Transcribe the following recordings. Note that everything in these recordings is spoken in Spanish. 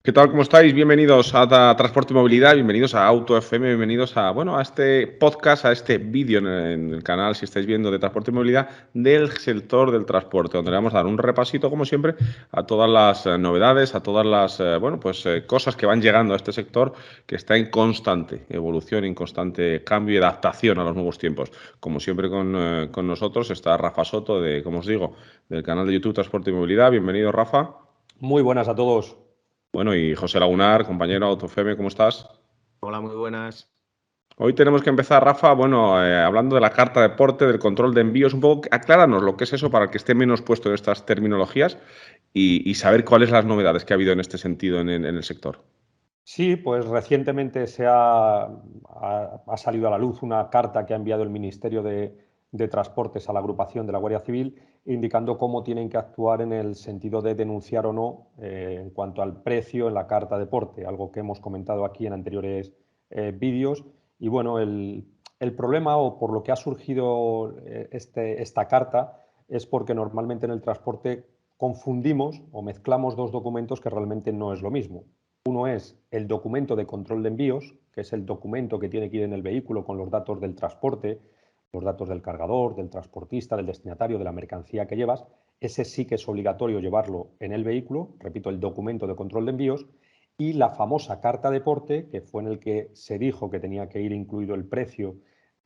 ¿Qué tal? ¿Cómo estáis? Bienvenidos a Transporte y Movilidad, bienvenidos a Auto FM, bienvenidos a este podcast, a este vídeo en el canal, si estáis viendo, de Transporte y Movilidad del sector del transporte, donde le vamos a dar un repasito, como siempre, a todas las novedades, a todas las cosas que van llegando a este sector, que está en constante evolución, en constante cambio y adaptación a los nuevos tiempos. Como siempre con nosotros está Rafa Soto, como os digo, del canal de YouTube Transporte y Movilidad. Bienvenido, Rafa. Muy buenas a todos. Bueno, y José Lagunar, compañero AutoFM, ¿cómo estás? Hola, muy buenas. Hoy tenemos que empezar, Rafa, hablando de la carta de porte, del control de envíos, un poco, acláranos lo que es eso para el que esté menos puesto en estas terminologías y saber cuáles son las novedades que ha habido en este sentido en el sector. Sí, pues recientemente ha salido a la luz una carta que ha enviado el Ministerio de Transportes a la agrupación de la Guardia Civil, indicando cómo tienen que actuar en el sentido de denunciar o no en cuanto al precio en la carta de porte, algo que hemos comentado aquí en anteriores vídeos. Y bueno, el problema o por lo que ha surgido esta carta es porque normalmente en el transporte confundimos o mezclamos dos documentos que realmente no es lo mismo. Uno es el documento de control de envíos, que es el documento que tiene que ir en el vehículo con los datos del transporte, los datos del cargador, del transportista, del destinatario, de la mercancía que llevas. Ese sí que es obligatorio llevarlo en el vehículo, repito, el documento de control de envíos, y la famosa carta de porte, que fue en el que se dijo que tenía que ir incluido el precio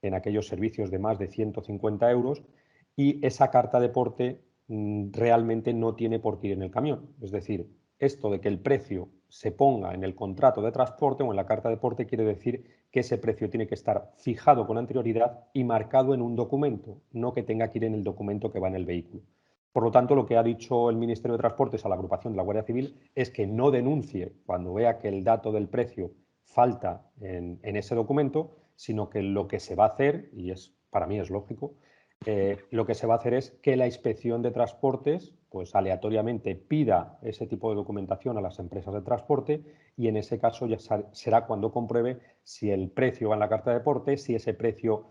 en aquellos servicios de más de 150 euros, y esa carta de porte realmente no tiene por qué ir en el camión. Es decir, esto de que el precio se ponga en el contrato de transporte o en la carta de porte quiere decir que ese precio tiene que estar fijado con anterioridad y marcado en un documento, no que tenga que ir en el documento que va en el vehículo. Por lo tanto, lo que ha dicho el Ministerio de Transportes a la agrupación de la Guardia Civil es que no denuncie cuando vea que el dato del precio falta en ese documento, sino que lo que se va a hacer, y para mí es lógico, lo que se va a hacer es que la inspección de transportes, pues aleatoriamente pida ese tipo de documentación a las empresas de transporte y en ese caso ya será cuando compruebe si el precio va en la carta de porte, si ese precio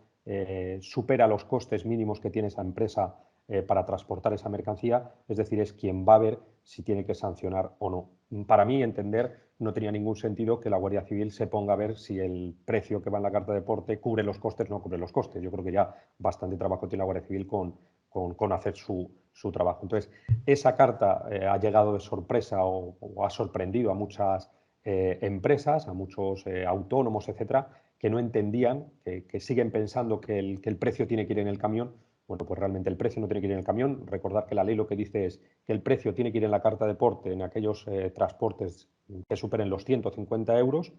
supera los costes mínimos que tiene esa empresa para transportar esa mercancía, es decir, es quien va a ver si tiene que sancionar o no. Para mí, entender, no tenía ningún sentido que la Guardia Civil se ponga a ver si el precio que va en la carta de porte cubre los costes o no cubre los costes. Yo creo que ya bastante trabajo tiene la Guardia Civil con hacer su trabajo. Entonces, esa carta ha llegado de sorpresa o ha sorprendido a muchas empresas, a muchos autónomos, etcétera, que no entendían, que siguen pensando que el precio tiene que ir en el camión. Bueno, pues realmente el precio no tiene que ir en el camión. Recordar que la ley lo que dice es que el precio tiene que ir en la carta de porte en aquellos transportes que superen los 150 euros,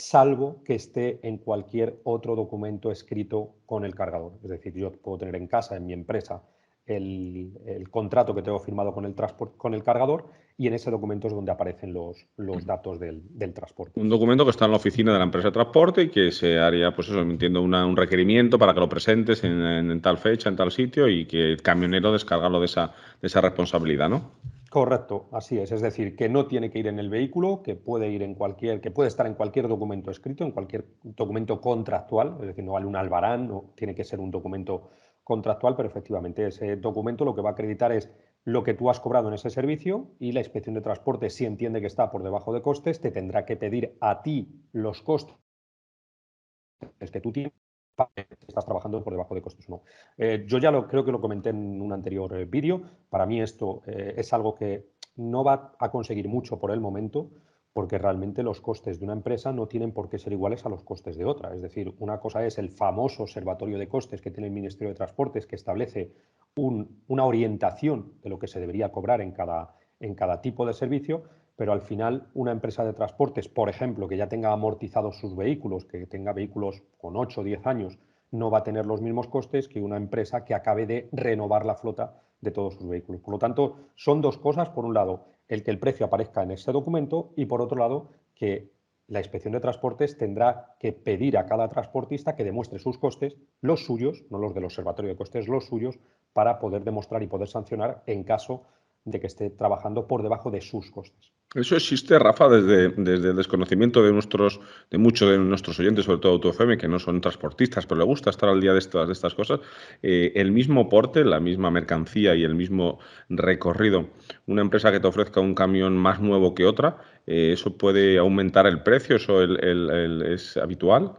salvo que esté en cualquier otro documento escrito con el cargador. Es decir, yo puedo tener en casa, en mi empresa, el contrato que tengo firmado con el cargador y en ese documento es donde aparecen los datos del transporte. Un documento que está en la oficina de la empresa de transporte y que se haría, pues eso, entiendo, un requerimiento para que lo presentes en tal fecha, en tal sitio y que el camionero descargarlo de esa responsabilidad, ¿no? Correcto, así es. Es decir, que no tiene que ir en el vehículo, que puede estar en cualquier documento escrito, en cualquier documento contractual, es decir, no vale un albarán, no tiene que ser un documento contractual, pero efectivamente ese documento lo que va a acreditar es lo que tú has cobrado en ese servicio y la inspección de transporte, si entiende que está por debajo de costes, te tendrá que pedir a ti los costes que tú tienes, estás trabajando por debajo de costes o no. Yo ya creo que lo comenté en un anterior vídeo. Para mí esto es algo que no va a conseguir mucho por el momento, porque realmente los costes de una empresa no tienen por qué ser iguales a los costes de otra. Es decir, una cosa es el famoso observatorio de costes que tiene el Ministerio de Transportes, que establece una orientación de lo que se debería cobrar en cada tipo de servicio, pero al final una empresa de transportes, por ejemplo, que ya tenga amortizados sus vehículos, que tenga vehículos con 8 o 10 años, no va a tener los mismos costes que una empresa que acabe de renovar la flota de todos sus vehículos. Por lo tanto, son dos cosas. Por un lado, el que el precio aparezca en ese documento y por otro lado, que la inspección de transportes tendrá que pedir a cada transportista que demuestre sus costes, los suyos, no los del observatorio de costes, los suyos, para poder demostrar y poder sancionar en caso de que esté trabajando por debajo de sus costes. Eso existe, Rafa, desde el desconocimiento de muchos de nuestros oyentes, sobre todo AutoFM, que no son transportistas, pero le gusta estar al día de estas cosas. El mismo porte, la misma mercancía y el mismo recorrido, una empresa que te ofrezca un camión más nuevo que otra, ¿eso puede aumentar el precio? ¿Eso es habitual?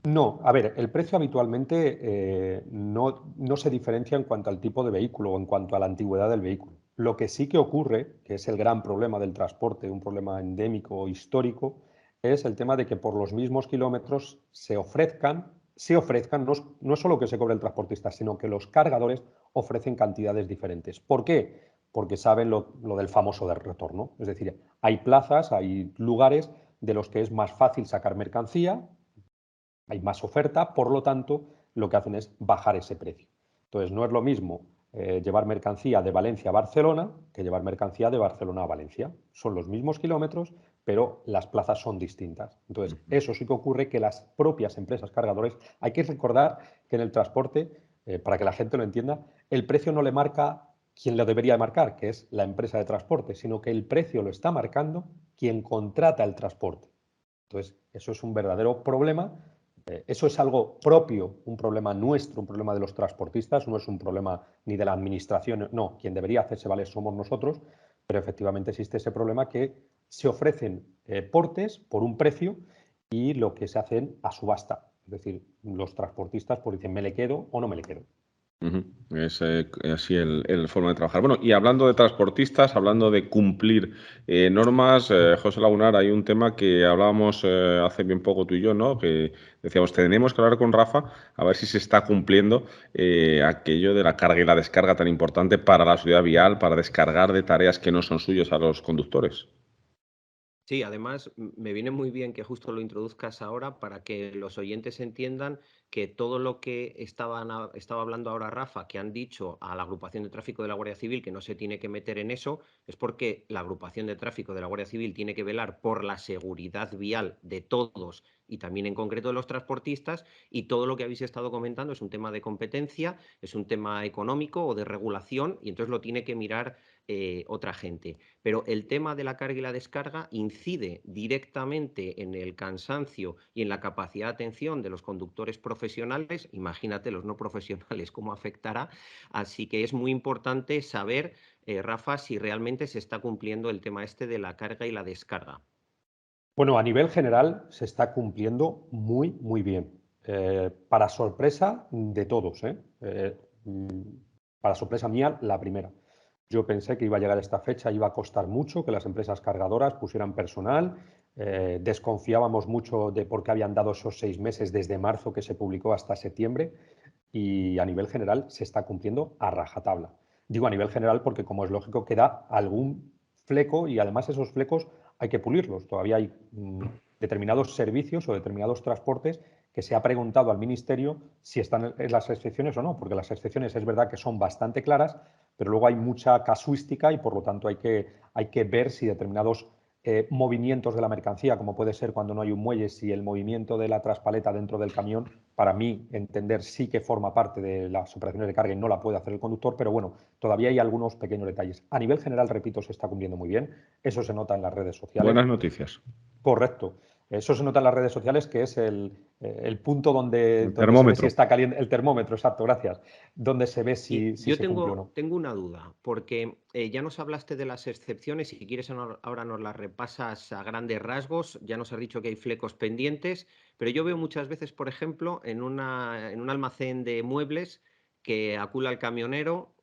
No, a ver, el precio habitualmente no se diferencia en cuanto al tipo de vehículo o en cuanto a la antigüedad del vehículo. Lo que sí que ocurre, que es el gran problema del transporte, un problema endémico o histórico, es el tema de que por los mismos kilómetros se ofrezcan, no solo que se cobre el transportista, sino que los cargadores ofrecen cantidades diferentes. ¿Por qué? Porque saben lo del famoso del retorno. Es decir, hay plazas, hay lugares de los que es más fácil sacar mercancía, hay más oferta, por lo tanto, lo que hacen es bajar ese precio. Entonces, no es lo mismo llevar mercancía de Valencia a Barcelona que llevar mercancía de Barcelona a Valencia. Son los mismos kilómetros, pero las plazas son distintas. Entonces, eso sí que ocurre que las propias empresas cargadores, hay que recordar que en el transporte, para que la gente lo entienda, el precio no le marca quien lo debería marcar, que es la empresa de transporte, sino que el precio lo está marcando quien contrata el transporte. Entonces, eso es un verdadero problema. Eso es algo propio, un problema nuestro, un problema de los transportistas, no es un problema ni de la administración, no, quien debería hacerse valer somos nosotros, pero efectivamente existe ese problema que se ofrecen portes por un precio y lo que se hacen a subasta. Es decir, los transportistas pues dicen, me le quedo o no me le quedo. Ujú. Es así el forma de trabajar. Bueno, y hablando de transportistas, hablando de cumplir normas, José Lagunar, hay un tema que hablábamos hace bien poco tú y yo, ¿no? Que decíamos, tenemos que hablar con Rafa a ver si se está cumpliendo aquello de la carga y la descarga tan importante para la seguridad vial, para descargar de tareas que no son suyas a los conductores. Sí, además me viene muy bien que justo lo introduzcas ahora para que los oyentes entiendan que todo lo que estaba hablando ahora Rafa, que han dicho a la agrupación de tráfico de la Guardia Civil que no se tiene que meter en eso, es porque la agrupación de tráfico de la Guardia Civil tiene que velar por la seguridad vial de todos y también en concreto de los transportistas, y todo lo que habéis estado comentando es un tema de competencia, es un tema económico o de regulación, y entonces lo tiene que mirar otra gente. Pero el tema de la carga y la descarga incide directamente en el cansancio y en la capacidad de atención de los conductores profesionales. Imagínate los no profesionales cómo afectará. Así que es muy importante saber, Rafa, si realmente se está cumpliendo el tema este de la carga y la descarga. Bueno, a nivel general se está cumpliendo muy, muy bien. Para sorpresa de todos, ¿eh? Para sorpresa mía, la primera. Yo pensé que iba a llegar esta fecha, iba a costar mucho que las empresas cargadoras pusieran personal. Desconfiábamos mucho de por qué habían dado esos 6 meses desde marzo que se publicó hasta septiembre, y a nivel general se está cumpliendo a rajatabla. Digo a nivel general porque, como es lógico, queda algún fleco y además esos flecos hay que pulirlos. Todavía hay determinados servicios o determinados transportes que se ha preguntado al Ministerio si están en las excepciones o no, porque las excepciones es verdad que son bastante claras, pero luego hay mucha casuística y por lo tanto hay que ver si determinados movimientos de la mercancía, como puede ser cuando no hay un muelle, si el movimiento de la traspaleta dentro del camión, para mí entender sí que forma parte de las operaciones de carga y no la puede hacer el conductor, pero bueno, todavía hay algunos pequeños detalles. A nivel general, repito, se está cumpliendo muy bien, eso se nota en las redes sociales. Buenas noticias. Correcto. Eso se nota en las redes sociales, que es el punto donde, El donde se ve si termómetro. está caliente, el termómetro, exacto, gracias, donde se ve Y si yo se cumple o no. tengo una duda, porque ya nos hablaste de las excepciones y si quieres ahora nos las repasas a grandes rasgos. Ya nos has dicho que hay flecos pendientes, pero yo veo muchas veces, por ejemplo, en un almacén de muebles que acula el camionero,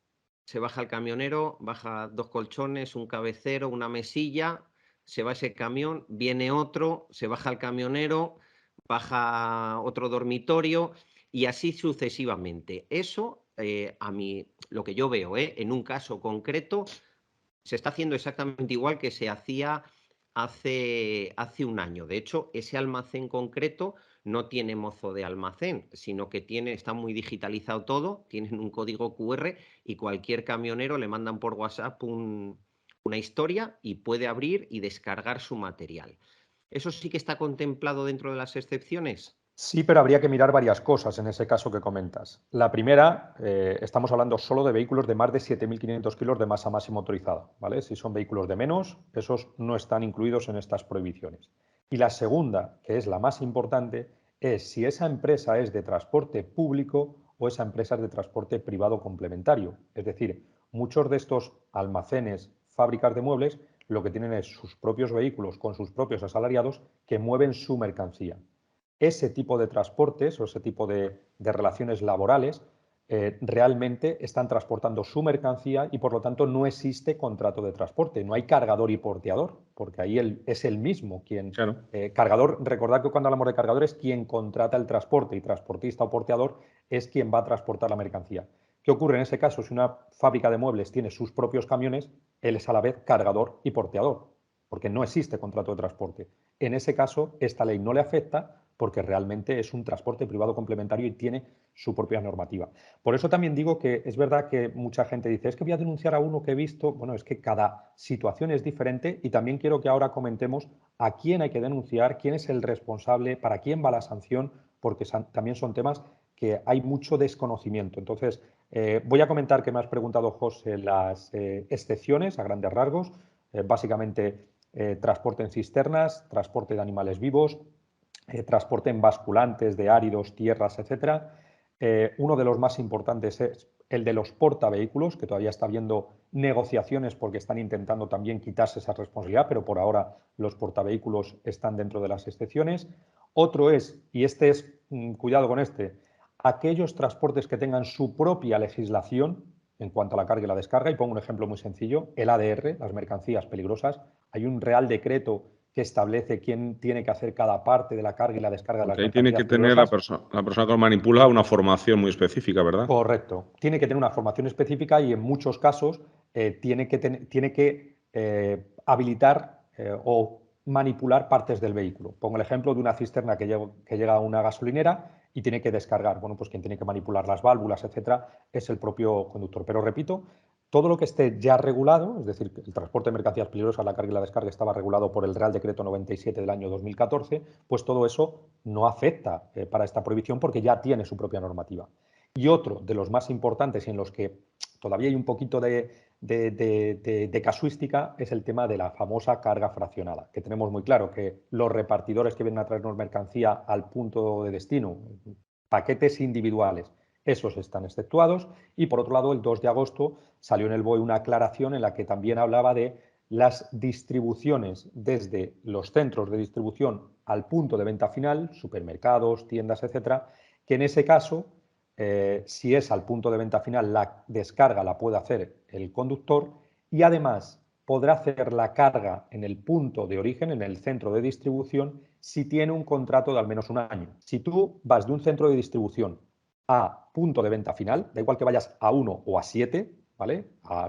se baja el camionero, baja dos colchones, un cabecero, una mesilla, se va ese camión, viene otro, se baja el camionero, baja otro dormitorio y así sucesivamente. Eso, a mí, lo que yo veo, en un caso concreto, se está haciendo exactamente igual que se hacía hace un año. De hecho, ese almacén concreto no tiene mozo de almacén, sino que está muy digitalizado todo, tienen un código QR y cualquier camionero le mandan por WhatsApp una historia y puede abrir y descargar su material. ¿Eso sí que está contemplado dentro de las excepciones? Sí, pero habría que mirar varias cosas en ese caso que comentas. La primera, estamos hablando solo de vehículos de más de 7.500 kilos de masa máxima autorizada, ¿vale? Si son vehículos de menos, esos no están incluidos en estas prohibiciones. Y la segunda, que es la más importante, es si esa empresa es de transporte público o esa empresa es de transporte privado complementario. Es decir, muchos de estos almacenes, fábricas de muebles, lo que tienen es sus propios vehículos con sus propios asalariados que mueven su mercancía. Ese tipo de transportes o ese tipo de relaciones laborales realmente están transportando su mercancía y por lo tanto no existe contrato de transporte, no hay cargador y porteador, porque ahí es el mismo quien... Claro. Cargador, recordad que cuando hablamos de cargador es quien contrata el transporte y transportista o porteador es quien va a transportar la mercancía. ¿Qué ocurre en ese caso? Si una fábrica de muebles tiene sus propios camiones, él es a la vez cargador y porteador, porque no existe contrato de transporte. En ese caso, esta ley no le afecta porque realmente es un transporte privado complementario y tiene su propia normativa. Por eso también digo que es verdad que mucha gente dice, es que voy a denunciar a uno que he visto. Bueno, es que cada situación es diferente y también quiero que ahora comentemos a quién hay que denunciar, quién es el responsable, para quién va la sanción, porque también son temas que hay mucho desconocimiento. Entonces, voy a comentar que me has preguntado, José, las excepciones a grandes rasgos. Básicamente, transporte en cisternas, transporte de animales vivos, transporte en basculantes de áridos, tierras, etcétera. Uno de los más importantes es el de los portavehículos, que todavía está habiendo negociaciones porque están intentando también quitarse esa responsabilidad, pero por ahora los portavehículos están dentro de las excepciones. Otro es, y este es, cuidado con este, aquellos transportes que tengan su propia legislación en cuanto a la carga y la descarga. Y pongo un ejemplo muy sencillo, el ADR, las mercancías peligrosas. Hay un Real Decreto que establece quién tiene que hacer cada parte de la carga y la descarga de las Porque ahí tiene mercancías que tener la peligrosas. persona que lo manipula una formación muy específica, ¿verdad? Correcto. Tiene que tener una formación específica y en muchos casos tiene que habilitar o manipular partes del vehículo. Pongo el ejemplo de una cisterna que llega a una gasolinera y tiene que descargar. Bueno, pues quien tiene que manipular las válvulas, etcétera, es el propio conductor. Pero repito, todo lo que esté ya regulado, es decir, el transporte de mercancías peligrosas, la carga y la descarga estaba regulado por el Real Decreto 97 del año 2014, pues todo eso no afecta para esta prohibición porque ya tiene su propia normativa. Y otro de los más importantes y en los que todavía hay un poquito de casuística es el tema de la famosa carga fraccionada, que tenemos muy claro que los repartidores que vienen a traernos mercancía al punto de destino, paquetes individuales, esos están exceptuados. Y por otro lado, el 2 de agosto salió en el BOE una aclaración en la que también hablaba de las distribuciones desde los centros de distribución al punto de venta final, supermercados, tiendas, etcétera, que en ese caso, si es al punto de venta final, la descarga la puede hacer el conductor y además podrá hacer la carga en el punto de origen, en el centro de distribución, si tiene un contrato de al menos un año. Si tú vas de un centro de distribución a punto de venta final, da igual que vayas a 1 o a 7, ¿vale?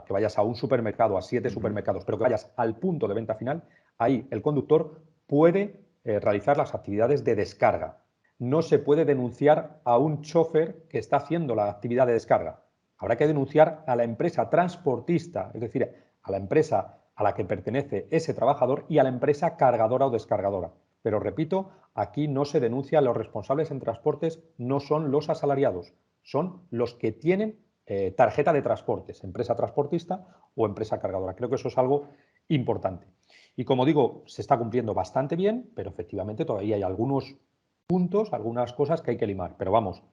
Que vayas a un supermercado, a 7 supermercados, pero que vayas al punto de venta final, ahí el conductor puede realizar las actividades de descarga. No se puede denunciar a un chofer que está haciendo la actividad de descarga. Habrá que denunciar a la empresa transportista, es decir, a la empresa a la que pertenece ese trabajador y a la empresa cargadora o descargadora. Pero repito, aquí no se denuncia a los responsables en transportes, no son los asalariados, son los que tienen tarjeta de transportes, empresa transportista o empresa cargadora. Creo que eso es algo importante. Y como digo, se está cumpliendo bastante bien, pero efectivamente todavía hay algunos puntos, algunas cosas que hay que limar. Pero vamos,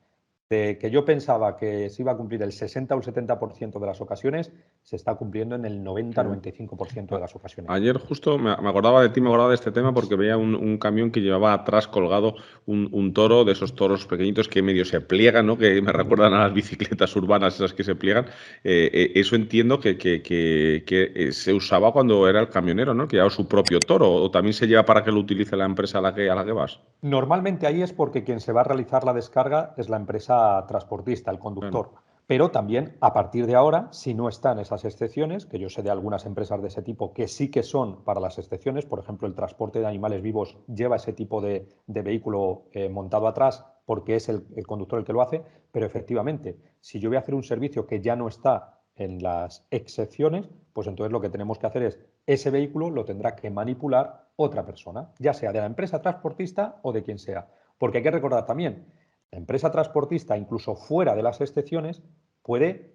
de que yo pensaba que se iba a cumplir el 60 o el 70% de las ocasiones, se está cumpliendo en el 90-95% de las ocasiones. Ayer justo me acordaba de ti, me acordaba de este tema porque veía un camión que llevaba atrás colgado un toro, de esos toros pequeñitos que medio se pliegan, ¿no? Que me recuerdan a las bicicletas urbanas esas que se pliegan. Eso entiendo que se usaba cuando era el camionero, ¿no? Que llevaba su propio toro, o también se lleva para que lo utilice la empresa a la que vas. Normalmente ahí es porque quien se va a realizar la descarga es la empresa transportista, el Bueno, conductor. Pero también a partir de ahora, si no están esas excepciones, que yo sé de algunas empresas de ese tipo que sí que son para las excepciones, por ejemplo, el transporte de animales vivos lleva ese tipo de vehículo montado atrás porque es el conductor el que lo hace, pero efectivamente, si yo voy a hacer un servicio que ya no está en las excepciones, pues entonces lo que tenemos que hacer es ese vehículo lo tendrá que manipular otra persona, ya sea de la empresa transportista o de quien sea. Porque hay que recordar también, la empresa transportista, incluso fuera de las excepciones, puede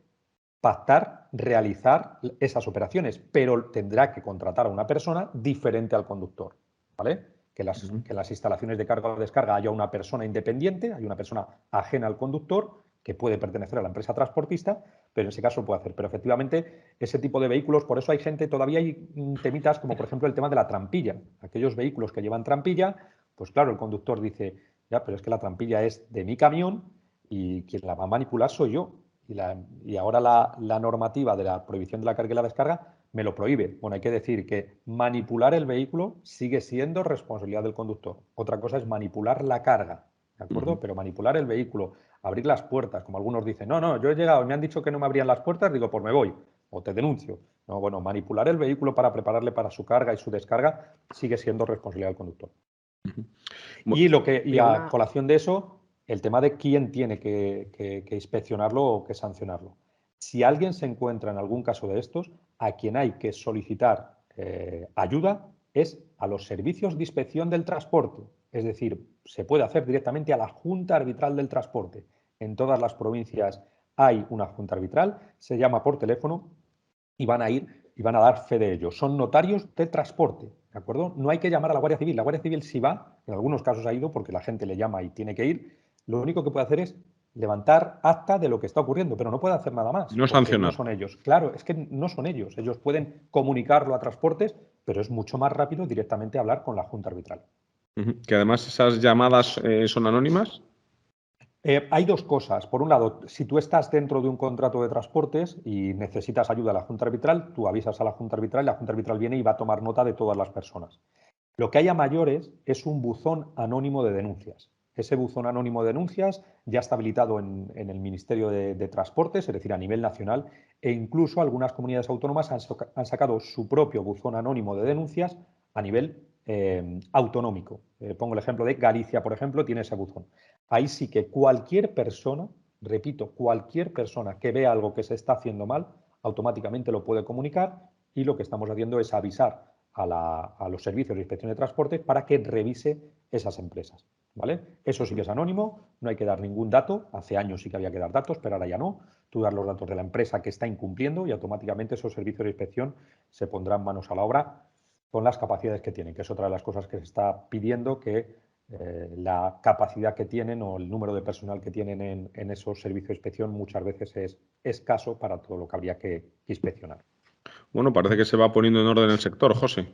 pactar, realizar esas operaciones, pero tendrá que contratar a una persona diferente al conductor, ¿vale? Que las instalaciones de carga o descarga haya una persona independiente, hay una persona ajena al conductor que puede pertenecer a la empresa transportista, pero en ese caso lo puede hacer. Pero efectivamente, ese tipo de vehículos, por eso hay gente, todavía hay temitas como por ejemplo el tema de la trampilla. Aquellos vehículos que llevan trampilla, pues claro, el conductor dice, ya, pero es que la trampilla es de mi camión y quien la va a manipular soy yo. Y ahora la normativa de la prohibición de la carga y la descarga me lo prohíbe. Bueno, hay que decir que manipular el vehículo sigue siendo responsabilidad del conductor. Otra cosa es manipular la carga, ¿de acuerdo? Pero manipular el vehículo, abrir las puertas, como algunos dicen, no, yo he llegado, me han dicho que no me abrían las puertas, digo, pues me voy, o te denuncio. No, bueno, manipular el vehículo para prepararle para su carga y su descarga sigue siendo responsabilidad del conductor. Y a colación de eso, el tema de quién tiene que inspeccionarlo o que sancionarlo. Si alguien se encuentra en algún caso de estos, a quien hay que solicitar ayuda es a los servicios de inspección del transporte. Es decir, se puede hacer directamente a la Junta Arbitral del Transporte. En todas las provincias hay una Junta Arbitral, se llama por teléfono y van a ir y van a dar fe de ello. Son notarios de transporte, ¿de acuerdo? No hay que llamar a la Guardia Civil. La Guardia Civil sí va, en algunos casos ha ido porque la gente le llama y tiene que ir. Lo único que puede hacer es levantar acta de lo que está ocurriendo, pero no puede hacer nada más. No sancionar. No son ellos. Claro, es que no son ellos. Ellos pueden comunicarlo a transportes, pero es mucho más rápido directamente hablar con la Junta Arbitral. Que además esas llamadas son anónimas. Hay dos cosas. Por un lado, si tú estás dentro de un contrato de transportes y necesitas ayuda a la Junta Arbitral, tú avisas a la Junta Arbitral y la Junta Arbitral viene y va a tomar nota de todas las personas. Lo que hay a mayores es un buzón anónimo de denuncias. Ese buzón anónimo de denuncias ya está habilitado en el Ministerio de Transportes, es decir, a nivel nacional, e incluso algunas comunidades autónomas han sacado su propio buzón anónimo de denuncias a nivel autonómico. Pongo el ejemplo de Galicia, por ejemplo, tiene ese buzón. Ahí sí que cualquier persona, repito, cualquier persona que vea algo que se está haciendo mal, automáticamente lo puede comunicar y lo que estamos haciendo es avisar a los servicios de inspección de transporte para que revise esas empresas, ¿vale? Eso sí que es anónimo, no hay que dar ningún dato. Hace años sí que había que dar datos, pero ahora ya no. Tú das los datos de la empresa que está incumpliendo y automáticamente esos servicios de inspección se pondrán manos a la obra con las capacidades que tienen, que es otra de las cosas que se está pidiendo, que la capacidad que tienen o el número de personal que tienen en esos servicios de inspección muchas veces es escaso para todo lo que habría que inspeccionar. Bueno, parece que se va poniendo en orden el sector, José.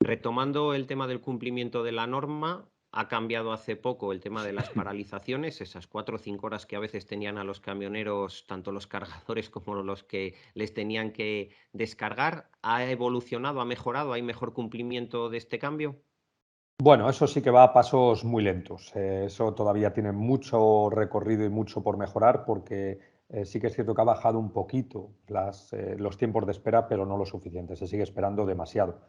Retomando el tema del cumplimiento de la norma, ha cambiado hace poco el tema de las paralizaciones, esas 4 o 5 horas que a veces tenían a los camioneros, tanto los cargadores como los que les tenían que descargar. ¿Ha evolucionado, ha mejorado, hay mejor cumplimiento de este cambio? Bueno, eso sí que va a pasos muy lentos. Eso todavía tiene mucho recorrido y mucho por mejorar porque sí que es cierto que ha bajado un poquito los tiempos de espera, pero no lo suficiente. Se sigue esperando demasiado.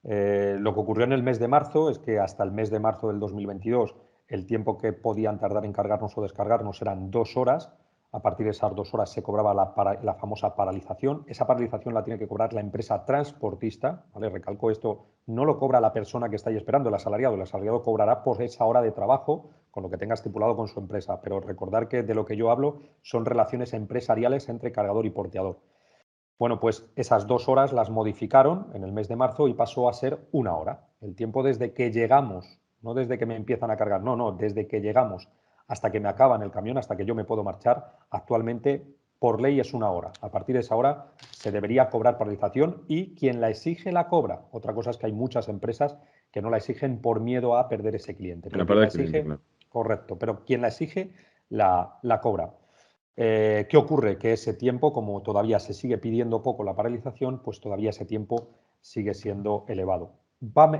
Lo que ocurrió en el mes de marzo es que hasta el mes de marzo del 2022 el tiempo que podían tardar en cargarnos o descargarnos eran 2 horas. A partir de esas 2 horas se cobraba la famosa paralización. Esa paralización la tiene que cobrar la empresa transportista, ¿vale? Recalco esto, no lo cobra la persona que está ahí esperando, el asalariado. El asalariado cobrará por esa hora de trabajo con lo que tenga estipulado con su empresa. Pero recordar que de lo que yo hablo son relaciones empresariales entre cargador y porteador. Bueno, pues esas 2 horas las modificaron en el mes de marzo y pasó a ser 1 hora. El tiempo desde que llegamos, no desde que me empiezan a cargar, no, desde que llegamos hasta que me acaban el camión, hasta que yo me puedo marchar, actualmente por ley es 1 hora. A partir de esa hora se debería cobrar paralización y quien la exige la cobra. Otra cosa es que hay muchas empresas que no la exigen por miedo a perder ese cliente. Pero quien la exige, claro. Correcto, pero quien la exige la cobra. ¿Qué ocurre? Que ese tiempo, como todavía se sigue pidiendo poco la paralización, pues todavía ese tiempo sigue siendo elevado.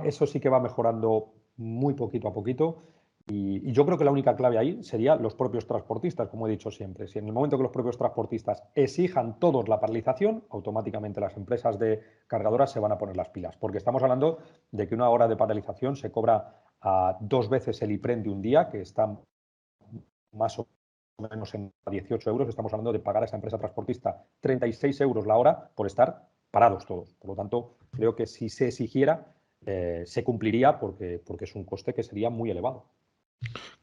Eso sí que va mejorando muy poquito a poquito y yo creo que la única clave ahí sería los propios transportistas, como he dicho siempre. Si en el momento que los propios transportistas exijan todos la paralización, automáticamente las empresas de cargadoras se van a poner las pilas, porque estamos hablando de que 1 hora de paralización se cobra a 2 veces el IPREN de un día, que está más o menos en 18 euros, estamos hablando de pagar a esa empresa transportista 36 euros la hora por estar parados todos. Por lo tanto, creo que si se exigiera, se cumpliría porque es un coste que sería muy elevado.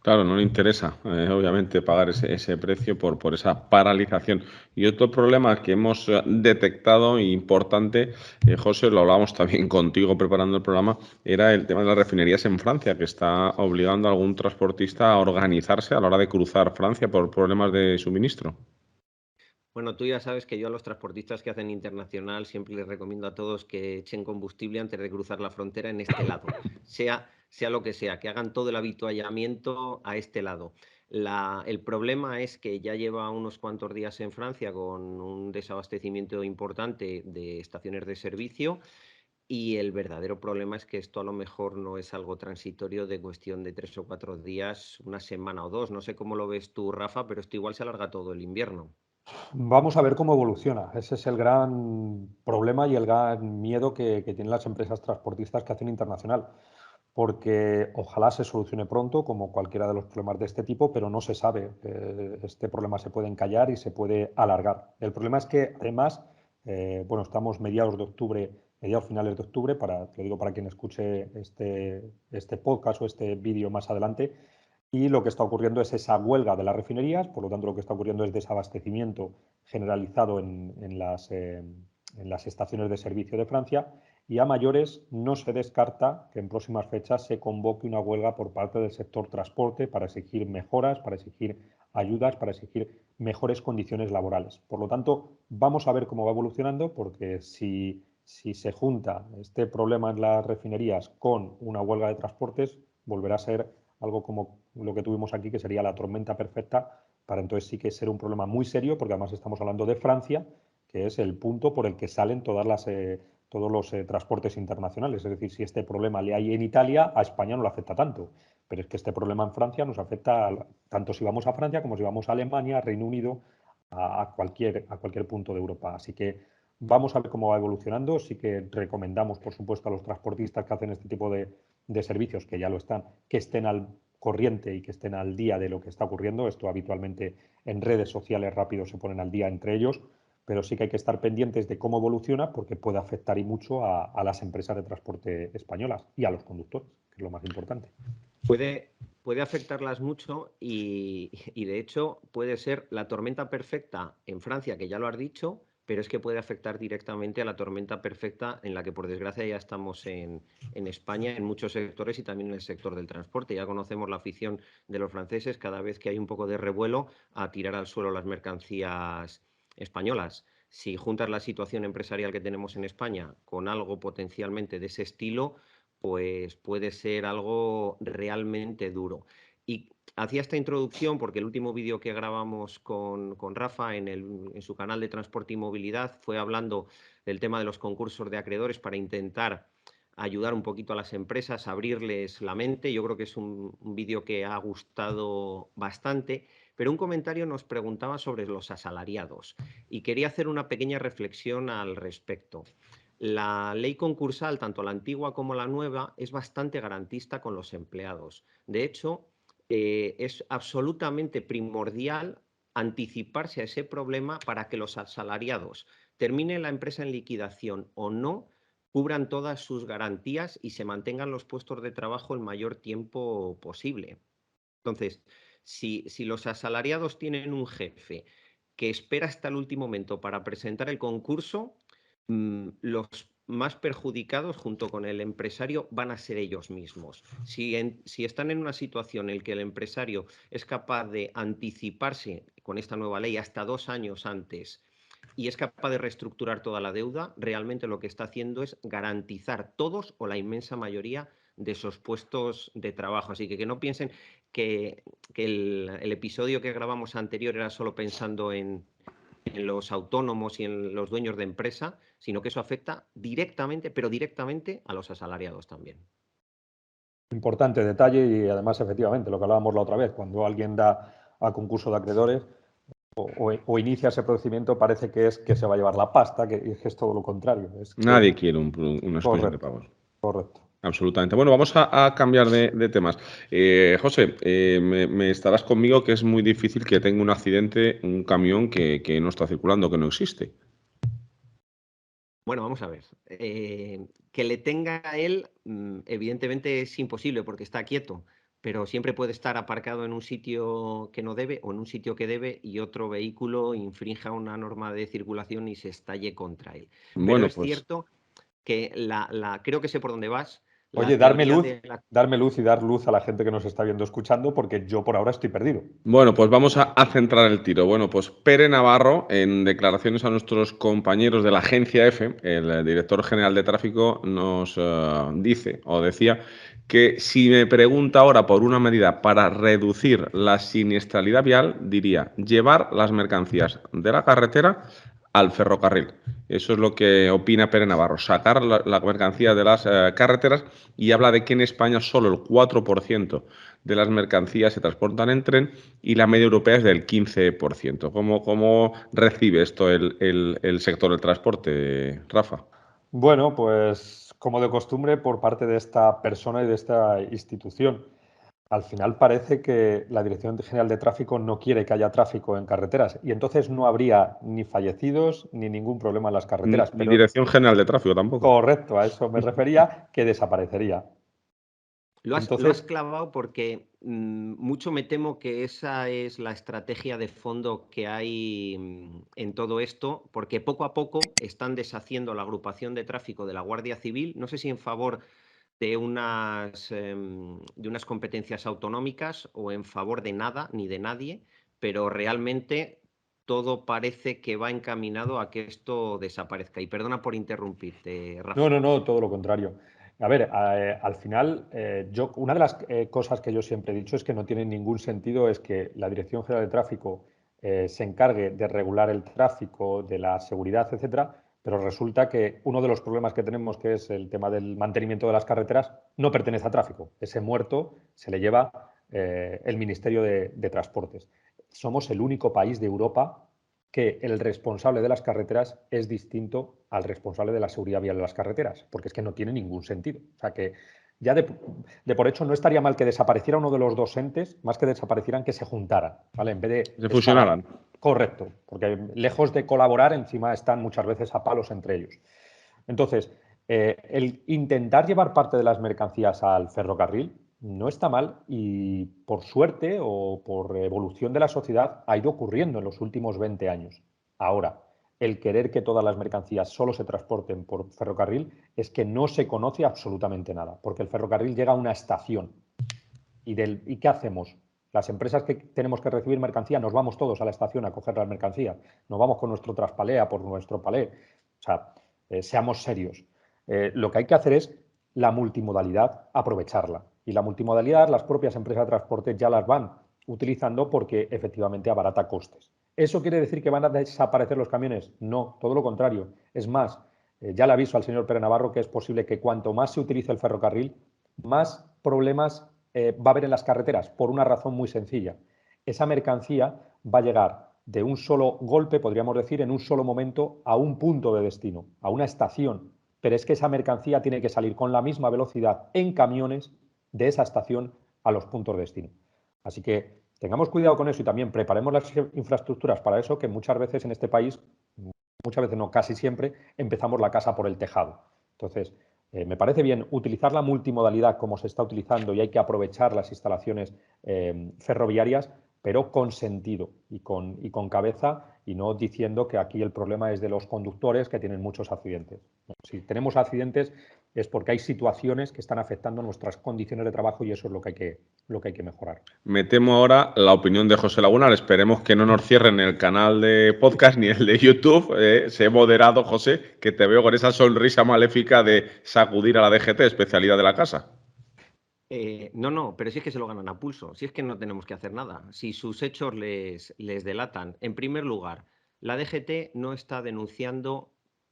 Claro, no le interesa, obviamente, pagar ese precio por esa paralización. Y otro problema que hemos detectado importante, José, lo hablábamos también contigo preparando el programa, era el tema de las refinerías en Francia, que está obligando a algún transportista a organizarse a la hora de cruzar Francia por problemas de suministro. Bueno, tú ya sabes que yo a los transportistas que hacen internacional siempre les recomiendo a todos que echen combustible antes de cruzar la frontera en este lado, sea lo que sea, que hagan todo el habituallamiento a este lado. El problema es que ya lleva unos cuantos días en Francia con un desabastecimiento importante de estaciones de servicio y el verdadero problema es que esto a lo mejor no es algo transitorio de cuestión de 3 o 4 días, una semana o dos. No sé cómo lo ves tú, Rafa, pero esto igual se alarga todo el invierno. Vamos a ver cómo evoluciona. Ese es el gran problema y el gran miedo que tienen las empresas transportistas que hacen internacional, porque ojalá se solucione pronto, como cualquiera de los problemas de este tipo, pero no se sabe. Este problema se puede encallar y se puede alargar. El problema es que, además, bueno, estamos mediados de octubre, mediados finales de octubre, te lo digo para quien escuche este podcast o este vídeo más adelante, y lo que está ocurriendo es esa huelga de las refinerías, por lo tanto lo que está ocurriendo es desabastecimiento generalizado en las estaciones de servicio de Francia y a mayores no se descarta que en próximas fechas se convoque una huelga por parte del sector transporte para exigir mejoras, para exigir ayudas, para exigir mejores condiciones laborales. Por lo tanto, vamos a ver cómo va evolucionando porque si se junta este problema en las refinerías con una huelga de transportes, volverá a ser algo como lo que tuvimos aquí, que sería la tormenta perfecta, para entonces sí que ser un problema muy serio, porque además estamos hablando de Francia, que es el punto por el que salen todos los transportes internacionales. Es decir, si este problema le hay en Italia, a España no le afecta tanto. Pero es que este problema en Francia nos afecta tanto si vamos a Francia como si vamos a Alemania, Reino Unido, a cualquier punto de Europa. Así que vamos a ver cómo va evolucionando. Sí que recomendamos, por supuesto, a los transportistas que hacen este tipo de servicios, que ya lo están, que estén al corriente y que estén al día de lo que está ocurriendo. Esto habitualmente en redes sociales rápido se ponen al día entre ellos, pero sí que hay que estar pendientes de cómo evoluciona porque puede afectar y mucho a las empresas de transporte españolas y a los conductores, que es lo más importante. Puede afectarlas mucho y de hecho puede ser la tormenta perfecta en Francia, que ya lo has dicho, pero es que puede afectar directamente a la tormenta perfecta en la que por desgracia ya estamos en España, en muchos sectores y también en el sector del transporte. Ya conocemos la afición de los franceses cada vez que hay un poco de revuelo a tirar al suelo las mercancías españolas. Si juntas la situación empresarial que tenemos en España con algo potencialmente de ese estilo, pues puede ser algo realmente duro. Y hacía esta introducción porque el último vídeo que grabamos con Rafa en su canal de Transporte y Movilidad fue hablando del tema de los concursos de acreedores para intentar ayudar un poquito a las empresas, abrirles la mente. Yo creo que es un vídeo que ha gustado bastante, pero un comentario nos preguntaba sobre los asalariados y quería hacer una pequeña reflexión al respecto. La ley concursal, tanto la antigua como la nueva, es bastante garantista con los empleados. De hecho, es absolutamente primordial anticiparse a ese problema para que los asalariados, termine la empresa en liquidación o no, cubran todas sus garantías y se mantengan los puestos de trabajo el mayor tiempo posible. Entonces, si los asalariados tienen un jefe que espera hasta el último momento para presentar el concurso, los más perjudicados junto con el empresario van a ser ellos mismos. Si están en una situación en la que el empresario es capaz de anticiparse con esta nueva ley hasta 2 años antes y es capaz de reestructurar toda la deuda, realmente lo que está haciendo es garantizar todos o la inmensa mayoría de esos puestos de trabajo. Así que no piensen que el episodio que grabamos anterior era solo pensando en los autónomos y en los dueños de empresa, sino que eso afecta directamente, pero directamente a los asalariados también. Importante detalle y además efectivamente lo que hablábamos la otra vez, cuando alguien da a concurso de acreedores o inicia ese procedimiento parece que es que se va a llevar la pasta, que es todo lo contrario. Es que Nadie quiere una exposición de correcto, pagos. correcto. Absolutamente. Bueno, vamos a cambiar de temas. José, me estarás conmigo que es muy difícil que tenga un accidente un camión que no está circulando, que no existe. Bueno, vamos a ver. Que le tenga a él, evidentemente es imposible porque está quieto, pero siempre puede estar aparcado en un sitio que no debe o en un sitio que debe y otro vehículo infrinja una norma de circulación y se estalle contra él. Pero Bueno, es pues cierto que creo que sé por dónde vas, la Oye, teoría de la... darme luz y dar luz a la gente que nos está viendo escuchando, porque yo por ahora estoy perdido. Bueno, pues vamos a centrar el tiro. Bueno, pues Pere Navarro, en declaraciones a nuestros compañeros de la agencia EFE, el director general de tráfico, nos dice o decía que si me pregunta ahora por una medida para reducir la siniestralidad vial, diría llevar las mercancías de la carretera al ferrocarril. Eso es lo que opina Pere Navarro, sacar la mercancía de las carreteras, y habla de que en España solo el 4% de las mercancías se transportan en tren y la media europea es del 15%. ¿Cómo recibe esto el sector del transporte, Rafa? Bueno, pues como de costumbre por parte de esta persona y de esta institución. Al final parece que la Dirección General de Tráfico no quiere que haya tráfico en carreteras y entonces no habría ni fallecidos ni ningún problema en las carreteras. Ni Pero Dirección General de Tráfico tampoco. correcto, a eso me refería, que desaparecería. Lo has Entonces, clavado porque mucho me temo que esa es la estrategia de fondo que hay en todo esto, porque poco a poco están deshaciendo la agrupación de tráfico de la Guardia Civil, no sé si en favor de unas competencias autonómicas o en favor de nada ni de nadie, pero realmente todo parece que va encaminado a que esto desaparezca. Y perdona por interrumpirte, no, Rafa. no, no, todo lo contrario. A ver, al final, una de las cosas que yo siempre he dicho es que no tiene ningún sentido es que la Dirección General de Tráfico se encargue de regular el tráfico, de la seguridad, etcétera, pero resulta que uno de los problemas que tenemos, que es el tema del mantenimiento de las carreteras, no pertenece a tráfico. Ese muerto se le lleva el Ministerio de Transportes. Somos el único país de Europa que el responsable de las carreteras es distinto al responsable de la seguridad vial de las carreteras, porque es que no tiene ningún sentido. O sea que ya de por hecho no estaría mal que desapareciera uno de los dos entes, más que desaparecieran, que se juntaran, ¿vale? En vez de Se estar fusionaran. correcto, porque lejos de colaborar, encima están muchas veces a palos entre ellos. Entonces, el intentar llevar parte de las mercancías al ferrocarril no está mal y por suerte o por evolución de la sociedad ha ido ocurriendo en los últimos 20 años. Ahora, el querer que todas las mercancías solo se transporten por ferrocarril es que no se conoce absolutamente nada, porque el ferrocarril llega a una estación ¿y qué hacemos? Las empresas que tenemos que recibir mercancía, nos vamos todos a la estación a coger las mercancías, nos vamos con nuestro traspalé por nuestro palé. O sea, seamos serios. Lo que hay que hacer es la multimodalidad, aprovecharla. Y la multimodalidad, las propias empresas de transporte ya las van utilizando porque efectivamente abarata costes. ¿Eso quiere decir que van a desaparecer los camiones? No, todo lo contrario. Es más, ya le aviso al señor Pere Navarro que es posible que cuanto más se utilice el ferrocarril, más problemas va a haber en las carreteras, por una razón muy sencilla. Esa mercancía va a llegar de un solo golpe, podríamos decir, en un solo momento, a un punto de destino, a una estación. Pero es que esa mercancía tiene que salir con la misma velocidad en camiones de esa estación a los puntos de destino. Así que tengamos cuidado con eso y también preparemos las infraestructuras para eso, que muchas veces en este país, muchas veces no, casi siempre, empezamos la casa por el tejado. Entonces, me parece bien utilizar la multimodalidad como se está utilizando y hay que aprovechar las instalaciones ferroviarias, pero con sentido y con cabeza y no diciendo que aquí el problema es de los conductores que tienen muchos accidentes. Si tenemos accidentes es porque hay situaciones que están afectando nuestras condiciones de trabajo y eso es lo que hay que mejorar. Me temo ahora la opinión de José Lagunar. Esperemos que no nos cierren el canal de podcast ni el de YouTube. Sé moderado, José, que te veo con esa sonrisa maléfica de sacudir a la DGT, especialidad de la casa. No, pero si es que se lo ganan a pulso, si es que no tenemos que hacer nada, si sus hechos les delatan. En primer lugar, la DGT no está denunciando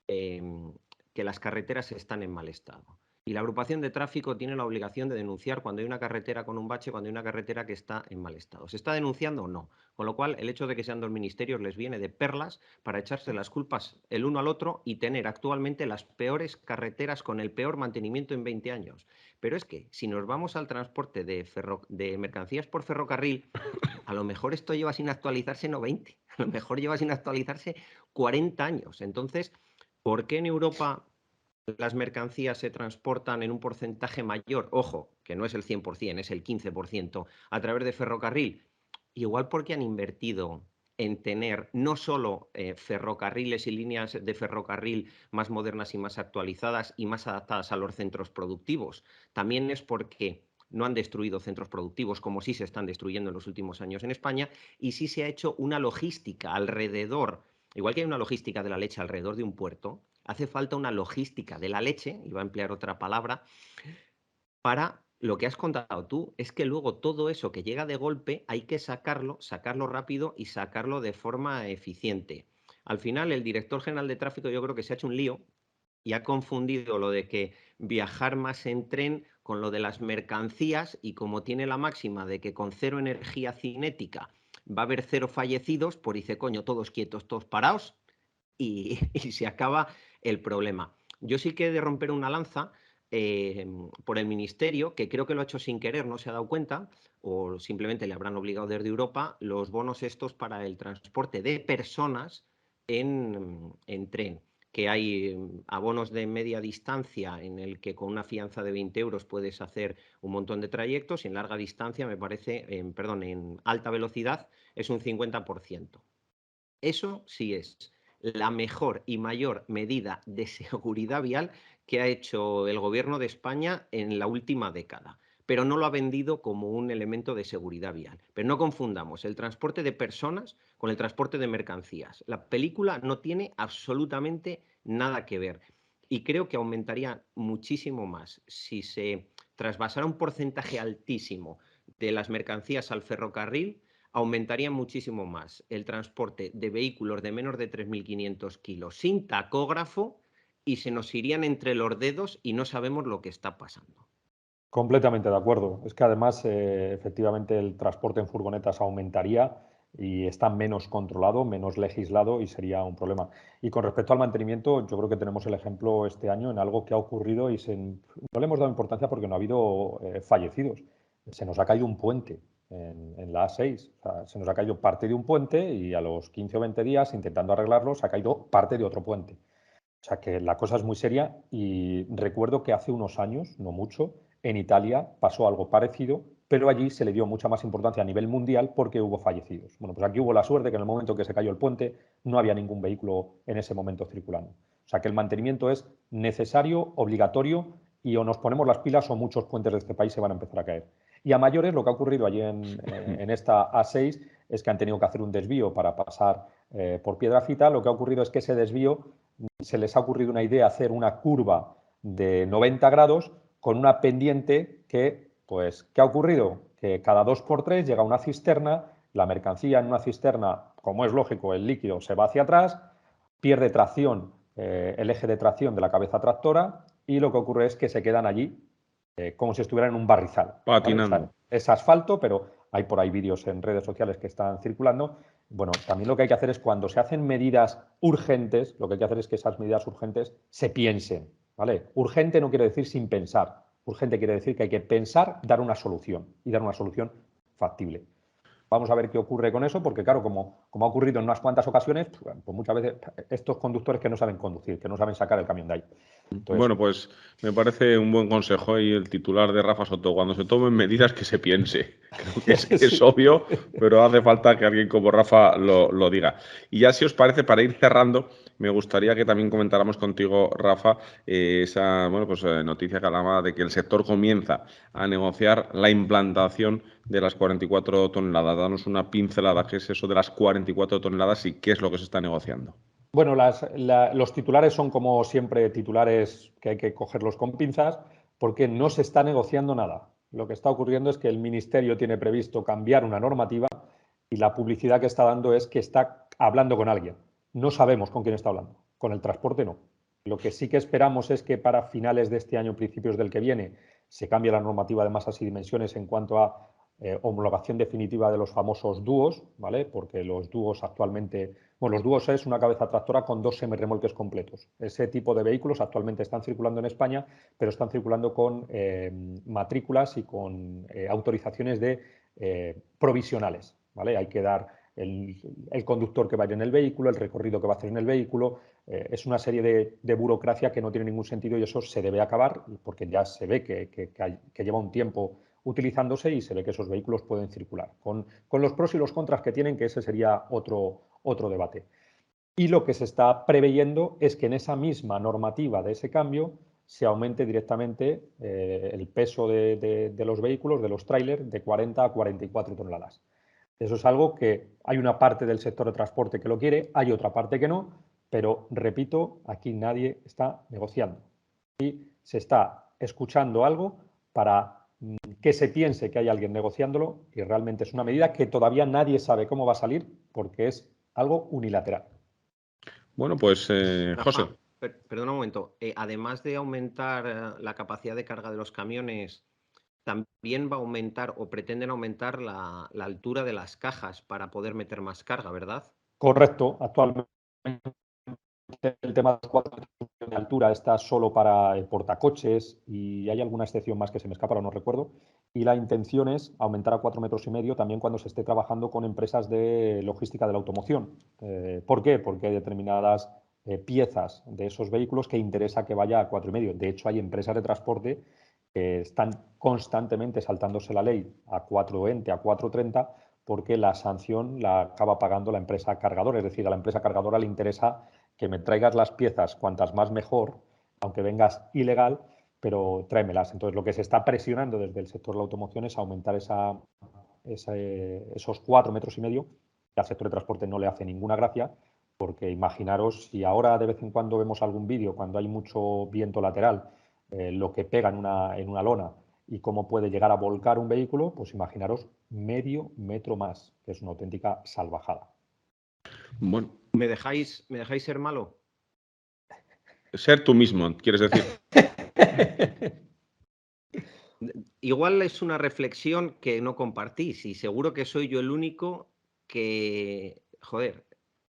que las carreteras están en mal estado. Y la agrupación de tráfico tiene la obligación de denunciar cuando hay una carretera con un bache, cuando hay una carretera que está en mal estado. ¿Se está denunciando o no? Con lo cual, el hecho de que sean dos ministerios les viene de perlas para echarse las culpas el uno al otro y tener actualmente las peores carreteras con el peor mantenimiento en 20 años. Pero es que si nos vamos al transporte de mercancías por ferrocarril, a lo mejor esto lleva sin actualizarse no 20, a lo mejor lleva sin actualizarse 40 años. Entonces, ¿por qué en Europa las mercancías se transportan en un porcentaje mayor? Ojo, que no es el 100%, es el 15%, a través de ferrocarril. Igual porque han invertido en tener no solo ferrocarriles y líneas de ferrocarril más modernas y más actualizadas y más adaptadas a los centros productivos, también es porque no han destruido centros productivos como sí se están destruyendo en los últimos años en España, y sí se ha hecho una logística alrededor, igual que hay una logística de la leche alrededor de un puerto, hace falta una logística de la leche, iba a emplear otra palabra, para lo que has contado tú, es que luego todo eso que llega de golpe hay que sacarlo rápido y sacarlo de forma eficiente. Al final, el director general de tráfico yo creo que se ha hecho un lío y ha confundido lo de que viajar más en tren con lo de las mercancías, y como tiene la máxima de que con cero energía cinética va a haber cero fallecidos, pues dice, coño, todos quietos, todos parados, y se acaba el problema. Yo sí que he de romper una lanza por el ministerio, que creo que lo ha hecho sin querer, no se ha dado cuenta, o simplemente le habrán obligado desde Europa, los bonos estos para el transporte de personas en tren, que hay abonos de media distancia en el que con una fianza de 20 euros puedes hacer un montón de trayectos, y en larga distancia, me parece, perdón, en alta velocidad es un 50%. Eso sí es la mejor y mayor medida de seguridad vial que ha hecho el gobierno de España en la última década, pero no lo ha vendido como un elemento de seguridad vial. Pero no confundamos el transporte de personas con el transporte de mercancías. La película no tiene absolutamente nada que ver, y creo que aumentaría muchísimo más si se trasvasara un porcentaje altísimo de las mercancías al ferrocarril. Aumentaría muchísimo más el transporte de vehículos de menos de 3.500 kilos sin tacógrafo, y se nos irían entre los dedos y no sabemos lo que está pasando. Completamente de acuerdo. Es que además, efectivamente, el transporte en furgonetas aumentaría y está menos controlado, menos legislado, y sería un problema. Y con respecto al mantenimiento, yo creo que tenemos el ejemplo este año en algo que ha ocurrido y no le hemos dado importancia porque no ha habido fallecidos. Se nos ha caído un puente en la A6. O sea, se nos ha caído parte de un puente y a los 15 o 20 días, intentando arreglarlo, se ha caído parte de otro puente. O sea que la cosa es muy seria, y recuerdo que hace unos años, no mucho, en Italia pasó algo parecido, pero allí se le dio mucha más importancia a nivel mundial porque hubo fallecidos. Bueno, pues aquí hubo la suerte que en el momento que se cayó el puente no había ningún vehículo en ese momento circulando. O sea que el mantenimiento es necesario, obligatorio, y o nos ponemos las pilas o muchos puentes de este país se van a empezar a caer. Y a mayores, lo que ha ocurrido allí en esta A6 es que han tenido que hacer un desvío para pasar por Piedrafita. Lo que ha ocurrido es que ese desvío, se les ha ocurrido una idea, hacer una curva de 90 grados con una pendiente que, pues, ¿qué ha ocurrido? Que cada 2x3 llega una cisterna, la mercancía en una cisterna, como es lógico, el líquido se va hacia atrás, pierde tracción, el eje de tracción de la cabeza tractora, y lo que ocurre es que se quedan allí como si estuvieran en un barrizal, ¿vale? O sea, Patinando. es asfalto, pero hay por ahí vídeos en redes sociales que están circulando. Bueno, también lo que hay que hacer es, cuando se hacen medidas urgentes, lo que hay que hacer es que esas medidas urgentes se piensen, ¿vale? Urgente no quiere decir sin pensar. Urgente quiere decir que hay que pensar, dar una solución, y dar una solución factible. Vamos a ver qué ocurre con eso, porque claro, como ha ocurrido en unas cuantas ocasiones, pues muchas veces estos conductores que no saben conducir, que no saben sacar el camión de ahí. Entonces, Bueno, pues me parece un buen consejo y el titular de Rafa Soto: cuando se tomen medidas, que se piense. Creo que es sí. obvio, pero hace falta que alguien como Rafa lo diga. Y ya, si os parece, para ir cerrando, me gustaría que también comentáramos contigo, Rafa, esa noticia que hablaba de que el sector comienza a negociar la implantación de las 44 toneladas. Danos una pincelada, ¿qué es eso de las 44 toneladas y qué es lo que se está negociando? Bueno, los titulares son, como siempre, titulares que hay que cogerlos con pinzas, porque no se está negociando nada. Lo que está ocurriendo es que el Ministerio tiene previsto cambiar una normativa, y la publicidad que está dando es que está hablando con alguien. No sabemos con quién está hablando. Con el transporte no. Lo que sí que esperamos es que para finales de este año, principios del que viene, se cambie la normativa de masas y dimensiones en cuanto a homologación definitiva de los famosos dúos, ¿vale? Porque los dúos actualmente, bueno, los dúos es una cabeza tractora con 2 semirremolques completos. Ese tipo de vehículos actualmente están circulando en España, pero están circulando con matrículas y con autorizaciones provisionales, ¿vale? Hay que dar el conductor que vaya en el vehículo, el recorrido que va a hacer en el vehículo, es una serie de burocracia que no tiene ningún sentido y eso se debe acabar porque ya se ve que lleva un tiempo utilizándose y se ve que esos vehículos pueden circular. Con los pros y los contras que tienen, que ese sería otro debate. Y lo que se está preveyendo es que en esa misma normativa de ese cambio se aumente directamente el peso de los vehículos, de los tráilers, de 40 a 44 toneladas. Eso es algo que hay una parte del sector de transporte que lo quiere, hay otra parte que no, pero repito, aquí nadie está negociando. Y se está escuchando algo para que se piense que hay alguien negociándolo y realmente es una medida que todavía nadie sabe cómo va a salir porque es algo unilateral. Bueno, pues José. Rafa, perdona un momento. Además de aumentar la capacidad de carga de los camiones, también va a aumentar o pretenden aumentar la altura de las cajas para poder meter más carga, ¿verdad? Correcto. Actualmente el tema de los 4 metros de altura está solo para portacoches y hay alguna excepción más que se me escapa, ahora no recuerdo. Y la intención es aumentar a 4,5 metros también cuando se esté trabajando con empresas de logística de la automoción. ¿Por qué? Porque hay determinadas piezas de esos vehículos que interesa que vaya a 4,5. De hecho, hay empresas de transporte que están constantemente saltándose la ley a 420, a 430, porque la sanción la acaba pagando la empresa cargadora. Es decir, a la empresa cargadora le interesa que me traigas las piezas cuantas más mejor, aunque vengas ilegal, pero tráemelas. Entonces, lo que se está presionando desde el sector de la automoción es aumentar esos 4,5 metros, que al sector de transporte no le hace ninguna gracia, porque imaginaros, si ahora de vez en cuando vemos algún vídeo, cuando hay mucho viento lateral, lo que pega en una lona y cómo puede llegar a volcar un vehículo, pues imaginaros medio metro más, que es una auténtica salvajada. Bueno. ¿Me dejáis ser malo? Ser tú mismo, quieres decir. Igual es una reflexión que no compartís y seguro que soy yo el único que, joder,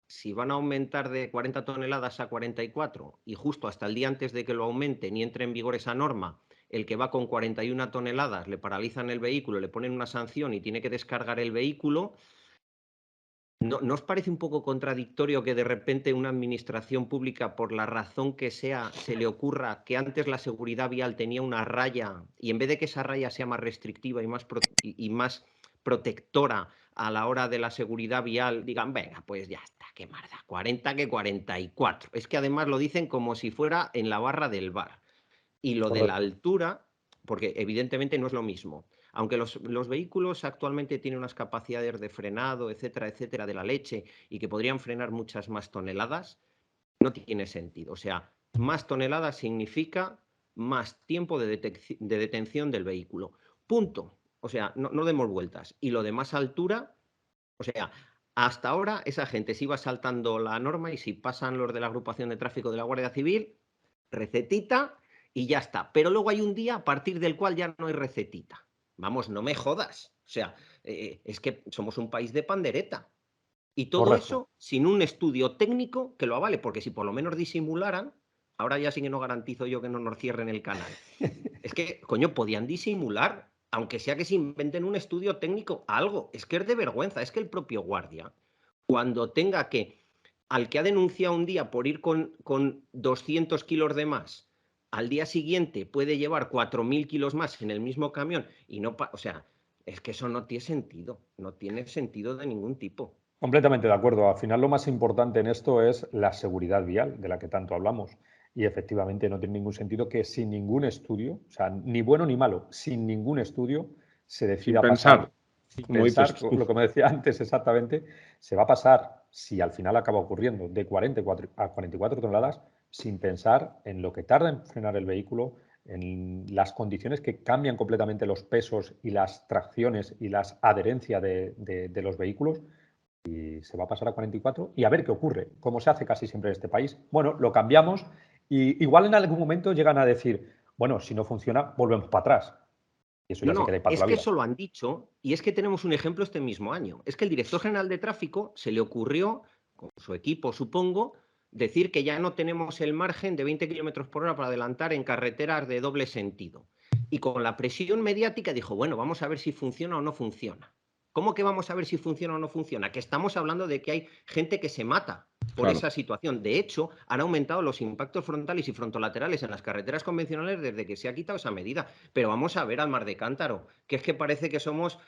si van a aumentar de 40 toneladas a 44 y justo hasta el día antes de que lo aumenten y entre en vigor esa norma, el que va con 41 toneladas le paralizan el vehículo, le ponen una sanción y tiene que descargar el vehículo, ¿no os parece un poco contradictorio que de repente una administración pública, por la razón que sea, se le ocurra que antes la seguridad vial tenía una raya y en vez de que esa raya sea más restrictiva y más protectora a la hora de la seguridad vial, digan, venga, pues ya está, qué marda, 40 que 44? Es que además lo dicen como si fuera en la barra del bar. Y lo de la altura, porque evidentemente no es lo mismo. Aunque los vehículos actualmente tienen unas capacidades de frenado, etcétera, etcétera, de la leche y que podrían frenar muchas más toneladas, no tiene sentido. O sea, más toneladas significa más tiempo de detención del vehículo. Punto. O sea, no demos vueltas. Y lo de más altura, o sea, hasta ahora esa gente se iba saltando la norma y si pasan los de la agrupación de tráfico de la Guardia Civil, recetita y ya está. Pero luego hay un día a partir del cual ya no hay recetita. Vamos, no me jodas. O sea, es que somos un país de pandereta. Y todo Correcto. eso sin un estudio técnico que lo avale, porque si por lo menos disimularan, ahora ya sí que no garantizo yo que no nos cierren el canal. Es que, coño, podían disimular, aunque sea que se inventen un estudio técnico, algo. Es que es de vergüenza, es que el propio guardia, cuando tenga que, al que ha denunciado un día por ir con 200 kilos de más, al día siguiente puede llevar 4.000 kilos más en el mismo camión y no, o sea, es que eso no tiene sentido de ningún tipo. Completamente de acuerdo. Al final lo más importante en esto es la seguridad vial, de la que tanto hablamos. Y efectivamente no tiene ningún sentido que sin ningún estudio, o sea, ni bueno ni malo, sin ningún estudio se decida pasar, sin como pensar, dices tú. lo que me decía antes exactamente, se va a pasar, si al final acaba ocurriendo, de 44 a 44 toneladas, sin pensar en lo que tarda en frenar el vehículo, en las condiciones que cambian completamente los pesos y las tracciones y las adherencias de los vehículos. Y se va a pasar a 44 y a ver qué ocurre, como se hace casi siempre en este país. Bueno, lo cambiamos y igual en algún momento llegan a decir, bueno, si no funciona, volvemos para atrás. Y eso ya se queda ahí para Es toda la que vida. eso lo han dicho y es que tenemos un ejemplo este mismo año. Es que el director general de tráfico se le ocurrió, con su equipo supongo, decir que ya no tenemos el margen de 20 kilómetros por hora para adelantar en carreteras de doble sentido. Y con la presión mediática dijo, bueno, vamos a ver si funciona o no funciona. ¿Cómo que vamos a ver si funciona o no funciona? Que estamos hablando de que hay gente que se mata por Claro. esa situación. De hecho, han aumentado los impactos frontales y frontolaterales en las carreteras convencionales desde que se ha quitado esa medida. Pero vamos a ver al Mar de Cántaro, que es que parece que somos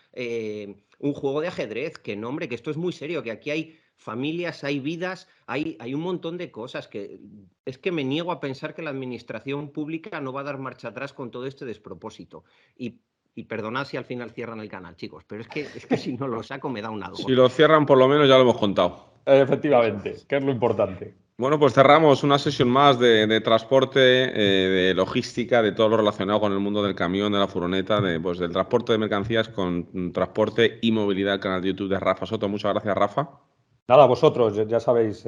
un juego de ajedrez, que no, hombre, que esto es muy serio, que aquí hay familias, hay vidas, hay un montón de cosas que es que me niego a pensar que la administración pública no va a dar marcha atrás con todo este despropósito. Y perdonad si al final cierran el canal, chicos, pero es que si no lo saco me da un algo. Si lo cierran, por lo menos ya lo hemos contado. Efectivamente, que es lo importante. Bueno, pues cerramos una sesión más de transporte, de logística, de todo lo relacionado con el mundo del camión, de la furgoneta, pues, del transporte de mercancías con transporte y movilidad, el canal de YouTube de Rafa Soto. Muchas gracias, Rafa. Nada, vosotros, ya sabéis,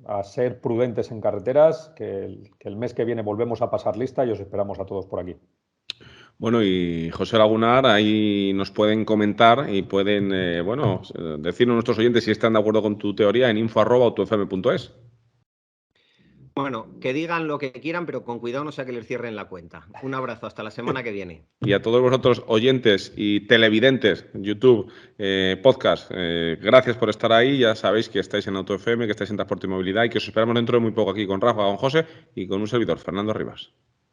a ser prudentes en carreteras, que el mes que viene volvemos a pasar lista y os esperamos a todos por aquí. Bueno, y José Lagunar, ahí nos pueden comentar y pueden, decirnos nuestros oyentes si están de acuerdo con tu teoría en info@autofm.es. Bueno, que digan lo que quieran, pero con cuidado no sea que les cierren la cuenta. Un abrazo, hasta la semana que viene. Y a todos vosotros oyentes y televidentes, YouTube, podcast, gracias por estar ahí. Ya sabéis que estáis en AutoFM, que estáis en Transporte y Movilidad y que os esperamos dentro de muy poco aquí con Rafa, con José y con un servidor, Fernando Rivas.